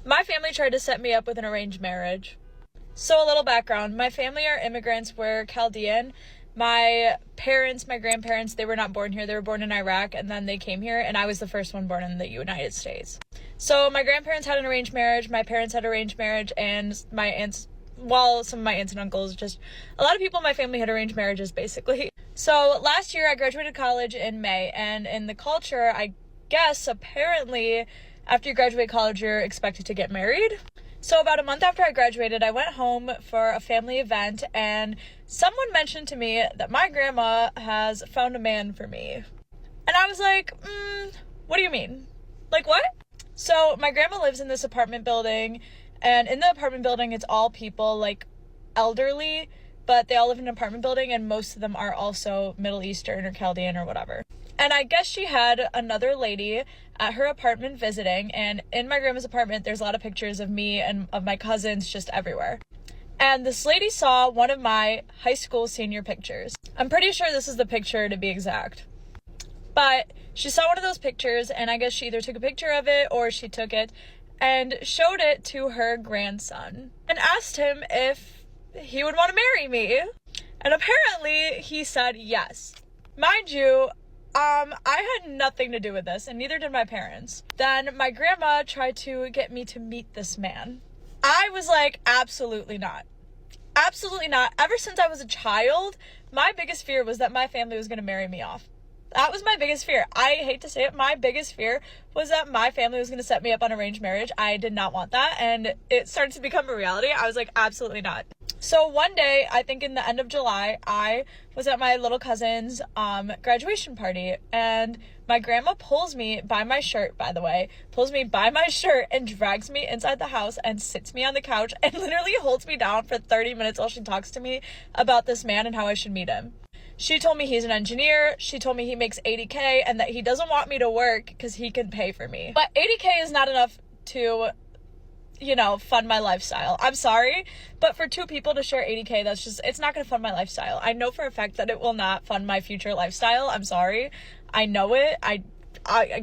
My family tried to set me up with an arranged marriage. So a little background. My family are immigrants. We're Chaldean. My parents, my grandparents, they were not born here. They were born in Iraq, and then they came here, and I was the first one born in the United States. So my grandparents had an arranged marriage. My parents had arranged marriage, and my aunts, well, some of my aunts and uncles, just a lot of people in my family had arranged marriages, basically. So last year I graduated college in May, and in the culture, I guess, apparently, after you graduate college, you're expected to get married. So about a month after I graduated, I went home for a family event, and someone mentioned to me that my grandma has found a man for me. And I was like, what do you mean? Like, what? So my grandma lives in this apartment building, and in the apartment building, it's all people, like, elderly, but they all live in an apartment building, and most of them are also Middle Eastern or Chaldean or whatever. And I guess she had another lady at her apartment visiting, and in my grandma's apartment, there's a lot of pictures of me and of my cousins just everywhere. And this lady saw one of my high school senior pictures. I'm pretty sure this is the picture to be exact. But she saw one of those pictures, and I guess she either took a picture of it or she took it and showed it to her grandson and asked him if he would want to marry me. And apparently he said yes. Mind you, I had nothing to do with this, and neither did my parents. Then my grandma tried to get me to meet this man. I was like, absolutely not. Absolutely not. Ever since I was a child, my biggest fear was that my family was going to marry me off. That was my biggest fear. I hate to say it, my biggest fear was that my family was going to set me up on arranged marriage. I did not want that, and it started to become a reality. I was like, absolutely not. So one day, I think in the end of July, I was at my little cousin's graduation party, and my grandma pulls me by my shirt, by the way, pulls me by my shirt and drags me inside the house and sits me on the couch and literally holds me down for 30 minutes while she talks to me about this man and how I should meet him. She told me he's an engineer. She told me he makes $80K and that he doesn't want me to work because he can pay for me. But $80K is not enough to, fund my lifestyle. I'm sorry, but for two people to share $80K, it's not going to fund my lifestyle. I know for a fact that it will not fund my future lifestyle. I'm sorry. I know it. I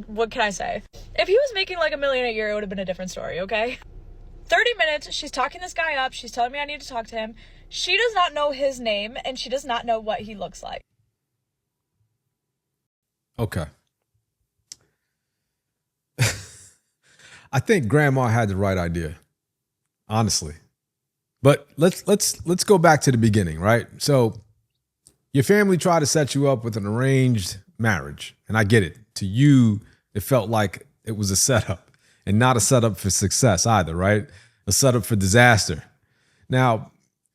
what can I say? If he was making like $1 million a year, it would have been a different story, okay? 30 minutes, she's talking this guy up. She's telling me I need to talk to him. She does not know his name, and she does not know what he looks like. Okay. I think grandma had the right idea, honestly. But let's go back to the beginning, right? So your family tried to set you up with an arranged marriage, and I get it. To you, it felt like it was a setup and not a setup for success either, right? A setup for disaster. Now,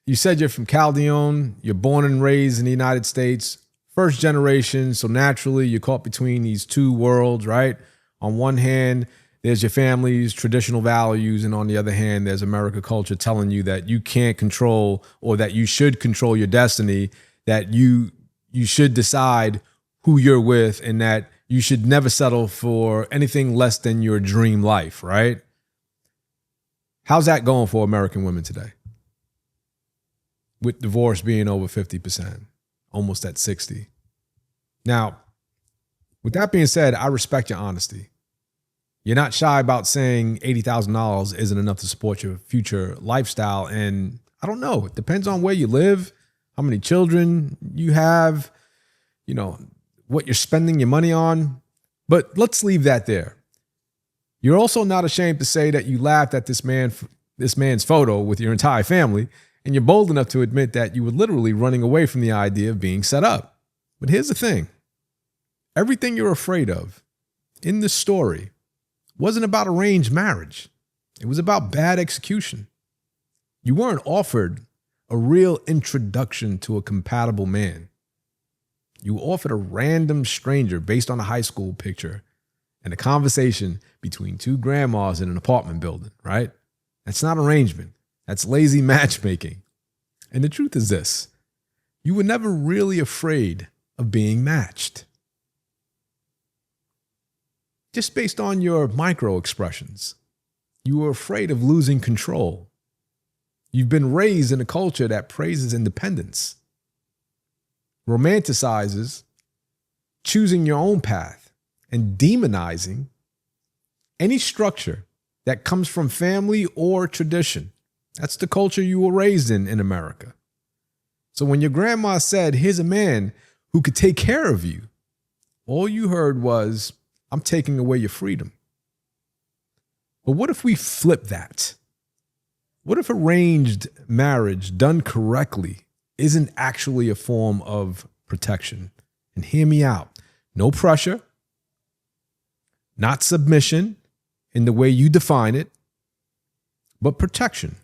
you said you're from Chaldean, you're born and raised in the United States, first generation, so naturally you're caught between these two worlds, right? On one hand, there's your family's traditional values, and on the other hand, there's American culture telling you that you can't control, or that you should control your destiny, that you should decide who you're with, and that you should never settle for anything less than your dream life, right? How's that going for American women today? With divorce being over 50%, almost at 60%. Now, with that being said, I respect your honesty. You're not shy about saying $80,000 isn't enough to support your future lifestyle. And I don't know, it depends on where you live, how many children you have, what you're spending your money on. But let's leave that there. You're also not ashamed to say that you laughed at this man's photo with your entire family, and you're bold enough to admit that you were literally running away from the idea of being set up. But here's the thing. Everything you're afraid of in this story wasn't about arranged marriage. It was about bad execution. You weren't offered a real introduction to a compatible man. You were offered a random stranger based on a high school picture and a conversation between two grandmas in an apartment building, right? That's not arrangement. That's lazy matchmaking. And the truth is this: you were never really afraid of being matched. Just based on your micro expressions, you were afraid of losing control. You've been raised in a culture that praises independence, romanticizes choosing your own path, and demonizing any structure that comes from family or tradition. That's the culture you were raised in America. So when your grandma said, here's a man who could take care of you, all you heard was, I'm taking away your freedom. But what if we flip that? What if arranged marriage done correctly isn't actually a form of protection? And hear me out. No pressure, not submission in the way you define it, but protection.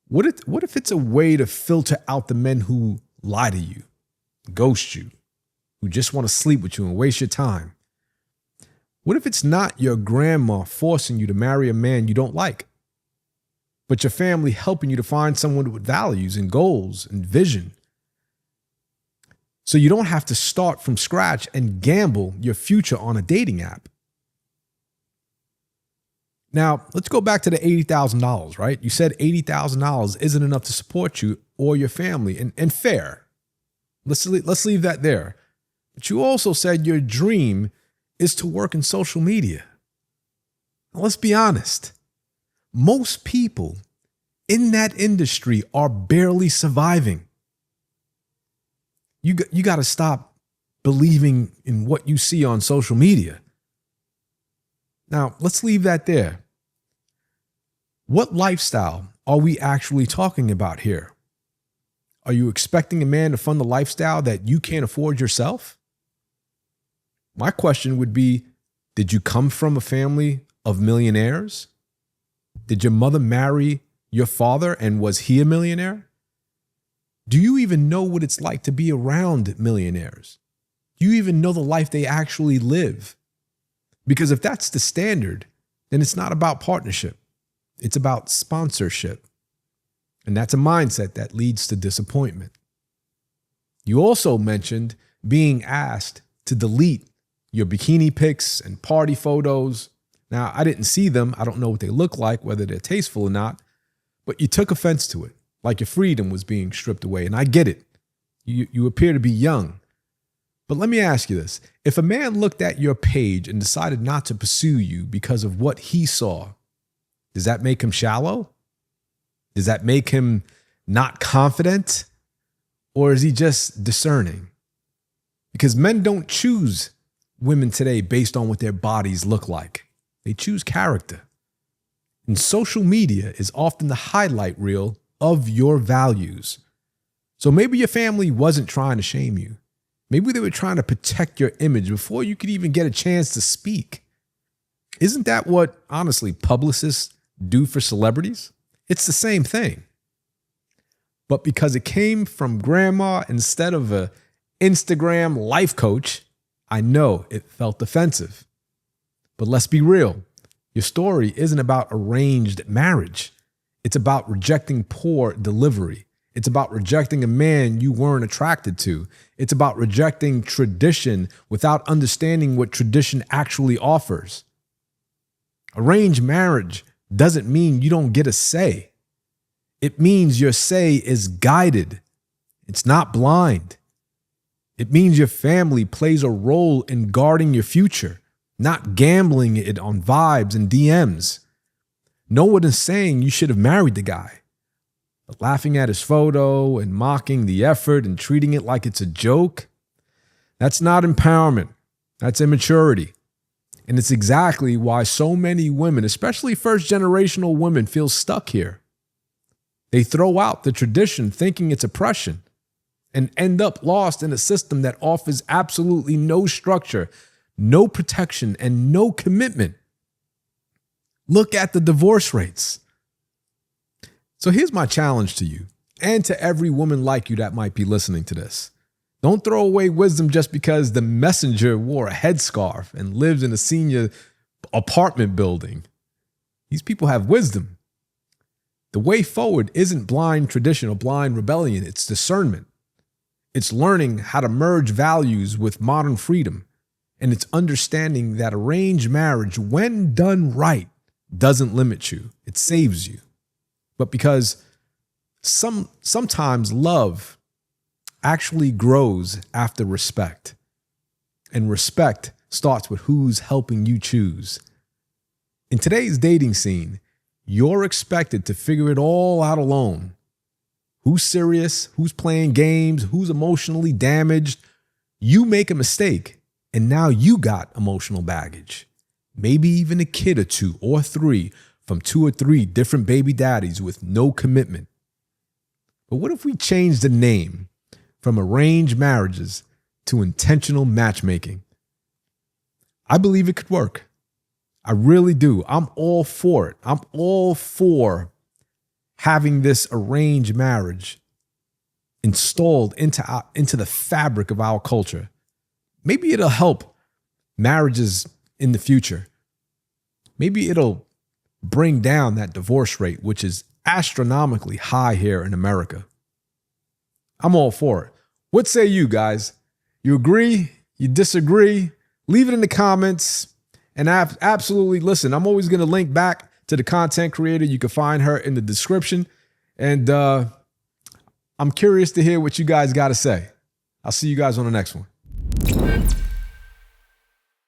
What if it's a way to filter out the men who lie to you, ghost you, who just want to sleep with you and waste your time? What if it's not your grandma forcing you to marry a man you don't like, but your family helping you to find someone with values and goals and vision? So you don't have to start from scratch and gamble your future on a dating app. Now, let's go back to the $80,000, right? You said $80,000 isn't enough to support you or your family, and fair. Let's leave that there. But you also said your dream is to work in social media. Now, let's be honest. Most people in that industry are barely surviving. You got to stop believing in what you see on social media. Now, let's leave that there. What lifestyle are we actually talking about here? Are you expecting a man to fund the lifestyle that you can't afford yourself? My question would be, did you come from a family of millionaires? Did your mother marry your father and was he a millionaire? Do you even know what it's like to be around millionaires? Do you even know the life they actually live? Because if that's the standard, then it's not about partnership. It's about sponsorship. And that's a mindset that leads to disappointment. You also mentioned being asked to delete your bikini pics and party photos. Now, I didn't see them. I don't know what they look like, whether they're tasteful or not, but you took offense to it, like your freedom was being stripped away. And I get it. You appear to be young. But let me ask you this. If a man looked at your page and decided not to pursue you because of what he saw, does that make him shallow? Does that make him not confident? Or is he just discerning? Because men don't choose women today based on what their bodies look like. They choose character. And social media is often the highlight reel of your values. So maybe your family wasn't trying to shame you. Maybe they were trying to protect your image before you could even get a chance to speak. Isn't that what, honestly, publicists do for celebrities? It's the same thing. But because it came from grandma instead of an Instagram life coach, I know it felt offensive. But let's be real. Your story isn't about arranged marriage. It's about rejecting poor delivery. It's about rejecting a man you weren't attracted to. It's about rejecting tradition without understanding what tradition actually offers. Arranged marriage doesn't mean you don't get a say. It means your say is guided. It's not blind. It means your family plays a role in guarding your future, not gambling it on vibes and DMs. No one is saying you should have married the guy. But laughing at his photo and mocking the effort and treating it like it's a joke, that's not empowerment. That's immaturity. And it's exactly why so many women, especially first-generational women, feel stuck here. They throw out the tradition thinking it's oppression and end up lost in a system that offers absolutely no structure, no protection, and no commitment. Look at the divorce rates. So here's my challenge to you and to every woman like you that might be listening to this. Don't throw away wisdom just because the messenger wore a headscarf and lived in a senior apartment building. These people have wisdom. The way forward isn't blind tradition or blind rebellion. It's discernment. It's learning how to merge values with modern freedom. And it's understanding that arranged marriage, when done right, doesn't limit you. It saves you. But because sometimes love actually grows after respect. And respect starts with who's helping you choose. In today's dating scene, you're expected to figure it all out alone. Who's serious? Who's playing games? Who's emotionally damaged? You make a mistake, and now you got emotional baggage. Maybe even a kid or two or three from 2 or 3 different baby daddies with no commitment. But what if we change the name from arranged marriages to intentional matchmaking? I believe it could work. I really do. I'm all for it. I'm all for having this arranged marriage installed into the fabric of our culture. Maybe it'll help marriages in the future. Maybe it'll bring down that divorce rate, which is astronomically high here in America. I'm all for it. What say you guys? You agree? You disagree? Leave it in the comments. And absolutely, listen, I'm always going to link back to the content creator. You can find her in the description. And I'm curious to hear what you guys got to say. I'll see you guys on the next one.